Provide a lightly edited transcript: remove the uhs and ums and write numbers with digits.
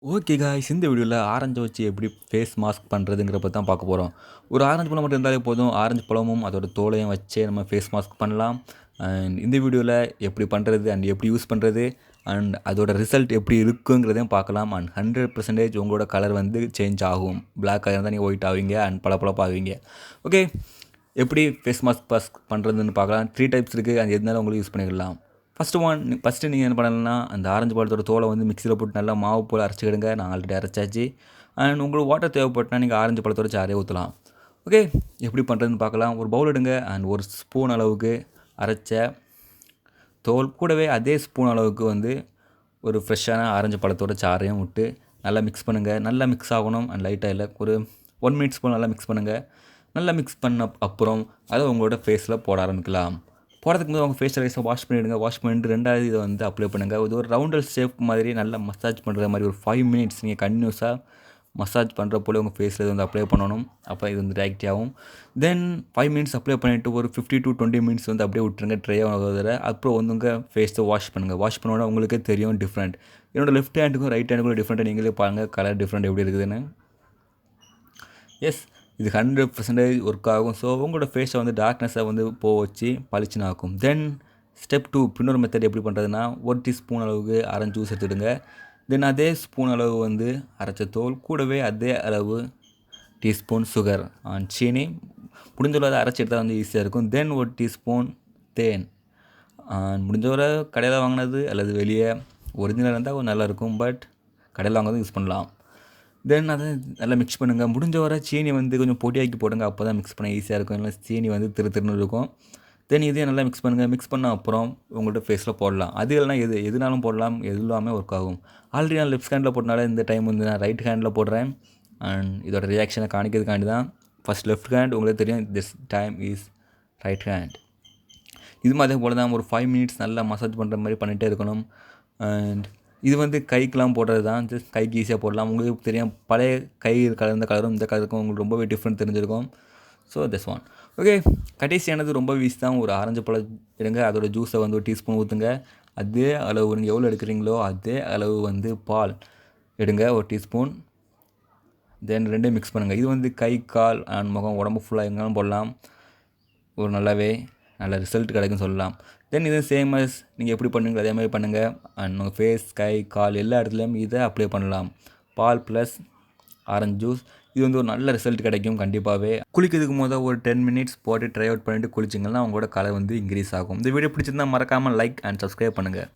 Okay guys, இந்த வீடியோவில் ஆரஞ்சை வச்சு எப்படி ஃபேஸ் மாஸ்க் பண்ணுறதுங்கிற பற்றி தான் பார்க்க போகிறோம். ஒரு ஆரஞ்சு பழம் மட்டும் இருந்தாலே போதும். ஆரஞ்சு பழமும் அதோட தோலையும் வச்சே நம்ம ஃபேஸ் மாஸ்க் பண்ணலாம். அண்ட் இந்த வீடியோவில் எப்படி பண்ணுறது அண்ட் எப்படி யூஸ் பண்ணுறது அண்ட் அதோட ரிசல்ட் எப்படி இருக்குங்கிறதையும் பார்க்கலாம். அண்ட் 100% உங்களோட கலர் வந்து சேஞ்ச் ஆகும். பிளாக் கலர் தான் நீங்கள் ஒயிட் ஆவீங்க அண்ட் பளபளப்பாவீங்க. ஓகே, எப்படி ஃபேஸ் மாஸ்க் பண்ணுறதுன்னு பார்க்கலாம். 3 டைப்ஸ் இருக்குது. அது எதுனாலும் உங்களுக்கு யூஸ் பண்ணிக்கலாம். ஃபஸ்ட்டு நீங்கள் என்ன பண்ணலாம்னா, அந்த ஆரஞ்சு பழத்தோட தோலை வந்து மிக்சியில் போட்டு நல்லா மாவு போல் அரைச்சிக்கிடுங்க. நான் ஆல்ரெடி அரைச்சாச்சு. அண்ட் உங்களுக்கு வாட்டர் தேவைப்பட்டுனா நீங்கள் ஆரஞ்சு பழத்தோட சாரே ஊற்றலாம். ஓகே, எப்படி பண்ணுறதுன்னு பார்க்கலாம். ஒரு பவுல் எடுங்க அண்ட் ஒரு ஸ்பூன் அளவுக்கு அரைச்ச தோல் கூடவே அதே ஸ்பூன் அளவுக்கு வந்து ஒரு ஃப்ரெஷ்ஷான ஆரஞ்சு பழத்தோட சாறையும் விட்டு நல்லா மிக்ஸ் பண்ணுங்கள். நல்லா மிக்ஸ் ஆகணும். அண்ட் லைட்டாக இல்லை, ஒரு 1 மினிட்ஸ் போல் நல்லா மிக்ஸ் பண்ணுங்கள். நல்லா மிக்ஸ் பண்ண அப்புறம் அதை உங்களோட ஃபேஸில் போட ஆரம்பிக்கலாம். போகிறதுக்கு முன்னாடி உங்கள் ஃபேஸ் ரைஸை வாஷ் பண்ணிவிடுங்க. வாஷ் பண்ணிட்டு 2வது இதை வந்து அப்ளை பண்ணுங்கள். இது ஒரு ரவுண்டல் ஷேப் மாதிரி நல்லா மசாஜ் பண்ணுற மாதிரி ஒரு 5 மினிட்ஸ் நீங்கள் கன்டினியூஸாக மசாஜ் பண்ணுற போல உங்கள் ஃபேஸில் இது வந்து அப்ளை பண்ணணும். அப்போ இது வந்து ரியாக்ட் ஆகும். தென் 5 மினிட்ஸ் அப்ளை பண்ணிவிட்டு ஒரு 15 to 20 மினிட்ஸ் வந்து அப்படியே விட்டுருங்க ட்ரை ஆகுறதில். அப்புறம் வந்து உங்கள் ஃபேஸை வாஷ் பண்ணுங்கள். வாஷ் பண்ணோன்னா உங்களுக்கே தெரியும் டிஃப்ரெண்ட். என்னோடய லெஃப்ட் ஹேண்டுக்கும் ரைட் ஹேண்டுக்கும் டிஃப்ரெண்ட்டாக நீங்களே பாருங்கள் கலர் டிஃப்ரெண்ட் எப்படி இருக்குதுன்னு. எஸ், இது 100% ஒர்க் ஆகும். ஸோ உங்களோட ஃபேஸை வந்து டார்க்னஸை வந்து போக வச்சு பளிச்சுன்னு ஆக்கும். தென் ஸ்டெப் 2 இன்னொரு மெத்தட் எப்படி பண்ணுறதுன்னா, 1 டீஸ்பூன் அளவுக்கு ஆரஞ்சு ஜூஸ் எடுத்துடுங்க. தென் அதே ஸ்பூன் அளவு வந்து அரைச்ச தோல் கூடவே அதே அளவு டீஸ்பூன் சுகர் அண்ட் சீனி முடிஞ்சளவு அதை அரைச்சி எடுத்தால் வந்து ஈஸியாக இருக்கும். தென் 1 டீஸ்பூன் தேன் முடிஞ்சவரை கடையில் வாங்கினது அல்லது வெளியே ஒரிஜினல் இருந்தால் கொஞ்சம் நல்லாயிருக்கும். பட் கடையில் வாங்கினது யூஸ் பண்ணலாம். தென் அதை நல்லா மிக்ஸ் பண்ணுங்கள். முடிஞ்ச வரை சீனி வந்து கொஞ்சம் பொடியாக்கி போடுங்க. அப்போ தான் மிக்ஸ் பண்ண ஈஸியாக இருக்கும். இல்லை சீனி வந்து திருன்னு இருக்கும். தென் இதையும் நல்லா மிக்ஸ் பண்ணுங்கள். மிக்ஸ் பண்ண அப்புறம் உங்கள்கிட்ட ஃபேஸில் போடலாம். அது இல்லைனா எதுனாலும் போடலாம். எல்லாமே ஒர்க் ஆகும். ஆல்ரெடி நான் லெஃப்ட் ஹேண்டில் போட்டனால இந்த டைம் வந்து நான் ரைட் ஹேண்டில் போடுறேன். அண்ட் இதோட ரியாக்ஷனை காணிக்கிறதுக்காண்டி தான். ஃபஸ்ட் லெஃப்ட் ஹேண்ட் உங்களுக்கு தெரியும், this time is right hand. இதுவும் அதே போல் தான் ஒரு 5 மினிட்ஸ் நல்லா மசாஜ் பண்ணுற மாதிரி பண்ணிகிட்டே இருக்கணும். அண்ட் இது வந்து கைக்கெலாம் போடுறது தான். ஜஸ்ட் கைக்கு ஈஸியாக போடலாம். உங்களுக்கு தெரியும், பழைய கை கலந்த கலரும் இந்த கலருக்கும் உங்களுக்கு ரொம்பவே டிஃப்ரெண்ட் தெரிஞ்சிருக்கும். So this one. ஓகே, கடைசியானது ரொம்ப ஈஸி தான். ஒரு ஆரஞ்சு பழம் எடுங்க. அதோட ஜூஸை வந்து ஒரு டீஸ்பூன் ஊற்றுங்க. அதே அளவு நீங்கள் எவ்வளோ எடுக்கிறீங்களோ அதே அளவு வந்து பால் எடுங்க, ஒரு டீஸ்பூன். தென் 2 மிக்ஸ் பண்ணுங்கள். இது வந்து கை, கால் அண்ட் முகம், உடம்பு ஃபுல்லாக எங்கேனாலும் போடலாம். ஒரு நல்ல ரிசல்ட் கிடைக்குன்னு சொல்லலாம். தென் இது சேம் அஸ் நீங்கள் எப்படி பண்ணுவீங்களோ அதே மாதிரி பண்ணுங்கள். அண்ட் உங்கள் ஃபேஸ், கை, கால் எல்லா இடத்துலையும் இதை அப்ளை பண்ணலாம். பால் ப்ளஸ் ஆரஞ்சு ஜூஸ். இது வந்து ஒரு நல்ல ரிசல்ட் கிடைக்கும் கண்டிப்பாகவே. குளிக்கிறதுக்கு முதல் ஒரு 10 மினிட்ஸ் போட்டு ட்ரை அவுட் பண்ணிவிட்டு குளிச்சிங்கன்னா உங்களோட கலர் வந்து இன்க்ரீஸ் ஆகும். இந்த வீடியோ பிடிச்சிருந்தால் மறக்காமல் லைக் அண்ட் சப்ஸ்கிரைப் பண்ணுங்கள்.